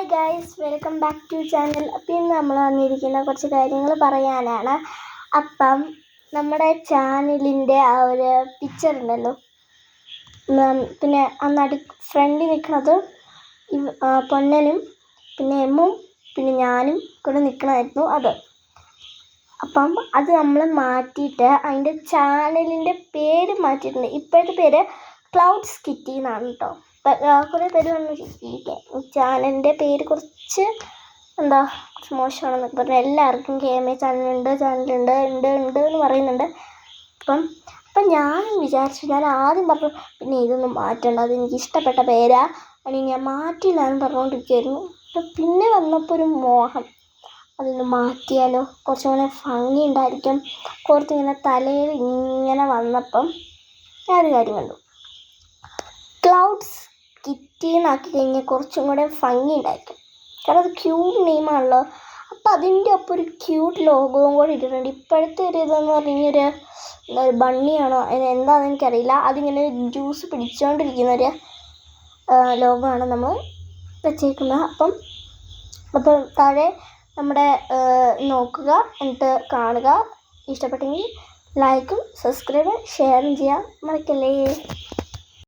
Hi guys, welcome back to channel. അപ്പം ഇന്ന് നമ്മൾ വന്നിരിക്കുന്ന കുറച്ച് കാര്യങ്ങൾ പറയാനാണ്. അപ്പം നമ്മുടെ ചാനലിൻ്റെ ആ ഒരു പിക്ചർ ഉണ്ടല്ലോ, പിന്നെ ആ ഫ്രണ്ടിൽ നിൽക്കുന്നത് പൊന്നനും പിന്നെ എമ്മും പിന്നെ ഞാനും കൂടെ നിൽക്കണമായിരുന്നു അത്. അപ്പം അത് നമ്മൾ മാറ്റിയിട്ട് അതിൻ്റെ ചാനലിൻ്റെ പേര് മാറ്റിയിട്ടുണ്ട്. ഇപ്പോഴത്തെ പേര് ക്ലൗഡ്സ് കിറ്റി എന്നാണ് കേട്ടോ. കുറേ പേര് വന്നിരിക്കുക ചാനലിൻ്റെ പേര് കുറച്ച് മോശമാണെന്നൊക്കെ പറഞ്ഞാൽ എല്ലാവർക്കും KMA ചാനലുണ്ട് എന്ന് പറയുന്നുണ്ട്. അപ്പം ഞാൻ വിചാരിച്ചു, ഞാൻ ആദ്യം പറഞ്ഞു പിന്നെ ഇതൊന്നും മാറ്റണ്ട, അത് എനിക്ക് ഇഷ്ടപ്പെട്ട പേരാ, അല്ലെങ്കിൽ ഞാൻ മാറ്റില്ല എന്ന് പറഞ്ഞുകൊണ്ടിരിക്കുകയായിരുന്നു. അപ്പം പിന്നെ വന്നപ്പോൾ ഒരു മോഹം, അതൊന്ന് മാറ്റിയാലോ, കുറച്ചും കൂടെ ഭംഗി ഉണ്ടായിരിക്കും. കുറച്ചിങ്ങനെ തലയിൽ ഇങ്ങനെ വന്നപ്പം ഞാനൊരു കാര്യം കണ്ടു, ക്ലൗഡ്സ് കിറ്റി എന്നാക്കി കഴിഞ്ഞാൽ കുറച്ചും കൂടെ ഭംഗി ഉണ്ടായിരിക്കും. കാരണം അത് ക്യൂട്ട് നെയിമാണല്ലോ. അപ്പം അതിൻ്റെ ഒപ്പം ഒരു ക്യൂട്ട് ലോഗോവും കൂടെ ഇട്ടിട്ടുണ്ട്. ഇപ്പോഴത്തെ ഒരു ഇതെന്ന് പറഞ്ഞു കഴിഞ്ഞാൽ ഒരു ബണ്ണിയാണോ എന്താണെന്ന് എനിക്കറിയില്ല, അതിങ്ങനെ ജ്യൂസ് പിടിച്ചുകൊണ്ടിരിക്കുന്നൊരു ലോഗോ ആണ് നമ്മൾ വെച്ചേക്കുന്നത്. അപ്പം താഴെ നമ്മുടെ നോക്കുക, എന്നിട്ട് കാണുക. ഇഷ്ടപ്പെട്ടെങ്കിൽ ലൈക്കും സബ്സ്ക്രൈബും ഷെയറും ചെയ്യാൻ മറക്കല്ലേ.